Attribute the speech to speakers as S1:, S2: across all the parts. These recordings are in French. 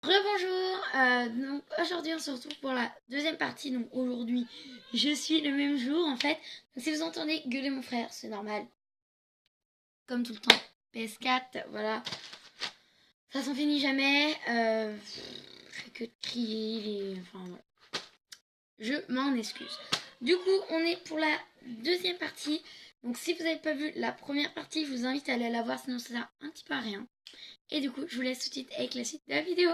S1: Rebonjour, donc aujourd'hui on se retrouve pour la deuxième partie. Donc aujourd'hui je suis le même jour en fait. Donc si vous entendez gueuler mon frère, c'est normal, comme tout le temps. PS4, voilà, ça s'en finit jamais. Je fais que de crier, enfin voilà. Je m'en excuse. Du coup on est pour la deuxième partie. Donc si vous n'avez pas vu la première partie, je vous invite à aller la voir, sinon ça sert un petit peu à rien. Et du coup je vous laisse tout de suite avec la suite de la vidéo.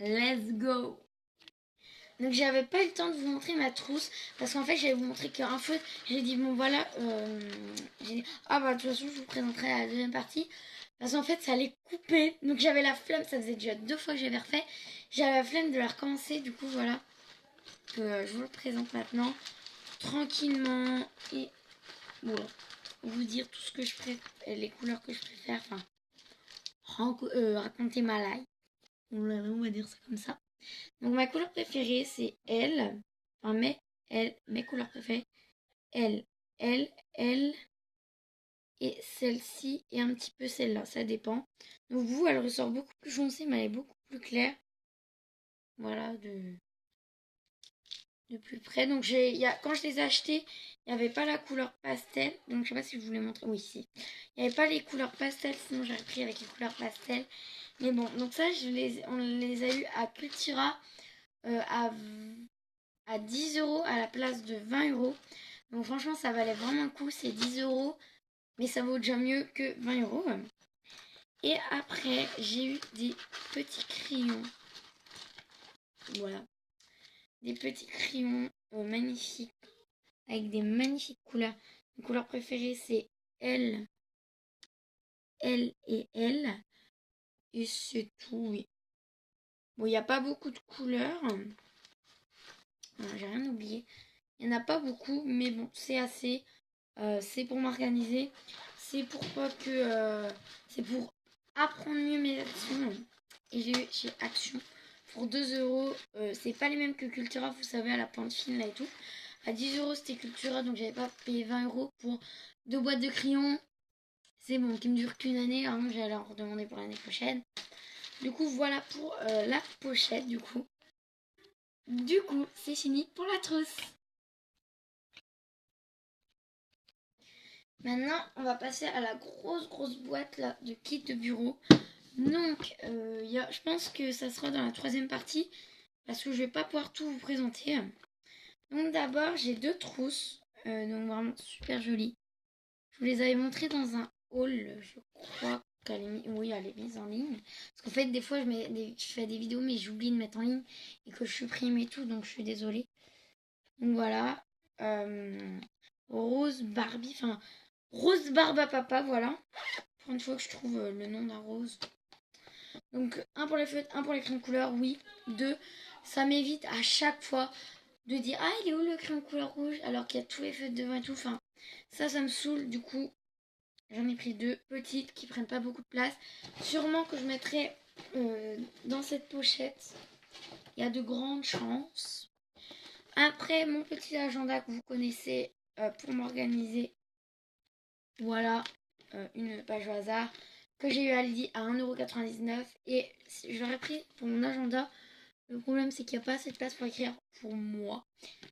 S1: Let's go! Donc j'avais pas eu le temps de vous montrer ma trousse parce qu'en fait j'allais vous montrer qu'un feu. J'ai dit bon voilà, j'ai dit ah bah de toute façon je vous présenterai la deuxième partie parce qu'en fait ça allait couper. Donc j'avais la flemme, ça faisait déjà 2 fois que j'avais refait. J'avais la flemme de la recommencer, du coup voilà que je vous le présente maintenant tranquillement et voilà, vous dire tout ce que je préfère, les couleurs que je préfère, enfin raconter ma life. On va dire ça comme ça. Donc ma couleur préférée c'est L. Enfin mes couleurs préférées. L, L et celle-ci et un petit peu celle-là, ça dépend. Donc vous, elle ressort beaucoup plus foncée, mais elle est beaucoup plus claire. Voilà, de plus près. Donc quand je les ai achetés, il n'y avait pas la couleur pastel. Donc je sais pas si je vous les montre. Oui, si. Il n'y avait pas les couleurs pastel, sinon j'aurais pris avec les couleurs pastel. Mais bon, donc ça, on les a eu à Cultura euh, à, à 10 € à la place de 20 €. Donc franchement, ça valait vraiment le coup, c'est 10 €, mais ça vaut déjà mieux que 20 €. Et après, j'ai eu des petits crayons. Voilà, des petits crayons magnifiques, avec des magnifiques couleurs. Mes couleurs préférées, c'est L, L et L. Et c'est tout, oui. Bon, il n'y a pas beaucoup de couleurs. J'ai rien oublié. Il n'y en a pas beaucoup, mais bon, c'est assez. C'est pour m'organiser. C'est pour pas que. C'est pour apprendre mieux mes actions. Et j'ai eu chez Action pour 2 €. C'est pas les mêmes que Cultura, vous savez, à la pointe fine là et tout. À 10 € c'était Cultura, donc j'avais pas payé 20 € pour 2 boîtes de crayons. C'est bon, qui me dure qu'une année. Hein, j'allais en redemander pour l'année prochaine. Du coup, voilà pour la pochette. Du coup, c'est fini pour la trousse. Maintenant, on va passer à la grosse boîte là, de kit de bureau. Donc, je pense que ça sera dans la troisième partie parce que je vais pas pouvoir tout vous présenter. Donc d'abord, j'ai 2 trousses, donc vraiment super jolies. Je vous les avais montrées dans un haul, je crois oui, elle est mise en ligne. Parce qu'en fait, des fois, je fais des vidéos, mais j'oublie de mettre en ligne et que je supprime et tout, donc je suis désolée. Donc voilà, Rose Barbie, enfin Rose Barba Papa, voilà. Pour une fois que je trouve le nom d'un rose. Donc un pour les feutres, un pour les crayons de couleur, oui. 2, ça m'évite à chaque fois de dire ah il est où le crayon de couleur rouge alors qu'il y a tous les feutres devant et tout. Enfin ça me saoule. Du coup j'en ai pris 2 petites qui prennent pas beaucoup de place. Sûrement que je mettrai dans cette pochette. Il y a de grandes chances. Après mon petit agenda que vous connaissez pour m'organiser. Voilà, une page au hasard que j'ai eu à Aldi à 1,99 € et je l'aurais pris pour mon agenda. Le problème c'est qu'il n'y a pas assez de place pour écrire pour moi.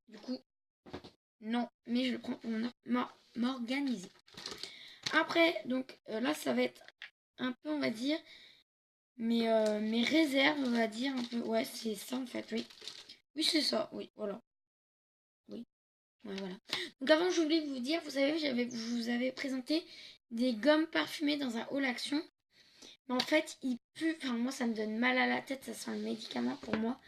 S1: Du coup, non, mais je le prends pour m'organiser. Après, donc là ça va être un peu, on va dire, mes réserves, on va dire un peu. Ouais, c'est ça en fait, oui. Oui, c'est ça, oui, voilà. Oui, ouais, voilà. Donc avant, je voulais vous dire, vous savez, je vous avais présenté des gommes parfumées dans un haul Action. Mais en fait, il pue. Enfin, moi, ça me donne mal à la tête. Ça sent le médicament pour moi.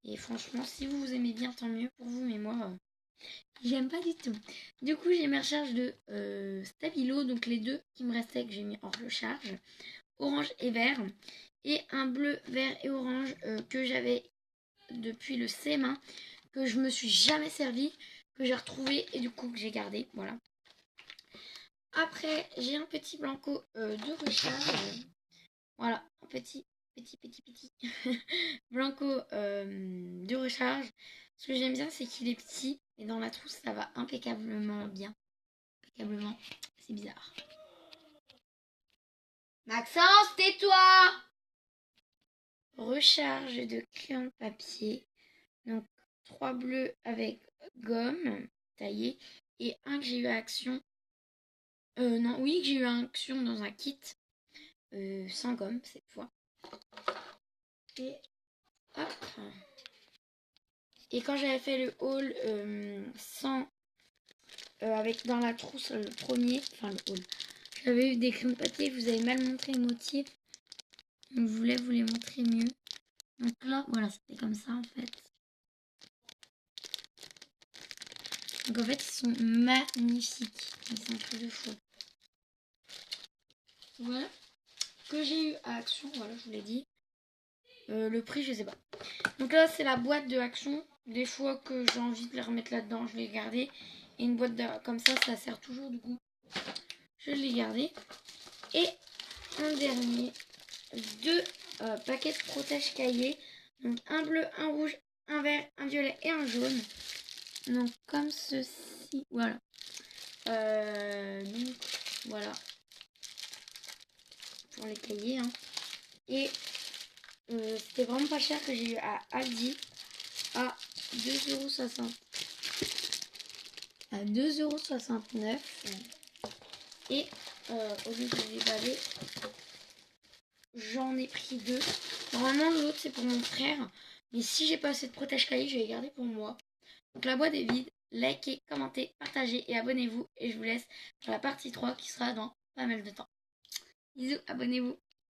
S1: Et franchement, si vous aimez bien, tant mieux pour vous. Mais moi, j'aime pas du tout. Du coup, j'ai mes recharges de Stabilo. Donc, les 2 qui me restaient que j'ai mis en recharge. Orange et vert. Et un bleu, vert et orange que j'avais depuis le CM1. Que je me suis jamais servi. Que j'ai retrouvé et du coup que j'ai gardé. Voilà. Après, j'ai un petit blanco de recharge. Voilà, un petit blanco de recharge. Ce que j'aime bien, c'est qu'il est petit et dans la trousse, ça va impeccablement bien. Impeccablement, c'est bizarre. Maxence, tais-toi! recharge de crayon de papier. Donc 3 bleus avec gomme taillée et un que j'ai eu à Action. Non, oui, que j'ai eu à Action dans un kit sans gomme cette fois. Et hop. Et quand j'avais fait le haul sans avec dans la trousse le premier, enfin le haul, j'avais eu des crayons de papier, je vous avais mal montré les motifs. Donc je voulais vous les montrer mieux. Donc là, voilà, c'était comme ça en fait. Donc en fait, ils sont magnifiques. Ils sont un truc de fou. Voilà. Que j'ai eu à Action, voilà, je vous l'ai dit. Le prix, je sais pas. Donc là, c'est la boîte de Action. Des fois que j'ai envie de les remettre là-dedans, je vais les garder. Et une boîte comme ça sert toujours du coup. Je l'ai gardé. Et un dernier, 2 paquets de protège cahiers. Donc un bleu, un rouge, un vert, un violet et un jaune. Donc comme ceci, voilà. Donc voilà. Pour les cahiers. Hein. Et c'était vraiment pas cher que j'ai eu à Aldi. À 2,60 €. À 2,69 €. Et au lieu de les déballer, j'en ai pris 2. Normalement, l'autre c'est pour mon frère. Mais si j'ai pas assez de protège cahier, je vais les garder pour moi. Donc la boîte est vide. Likez, commentez, partagez et abonnez-vous. Et je vous laisse pour la partie 3 qui sera dans pas mal de temps. Bisous, abonnez-vous.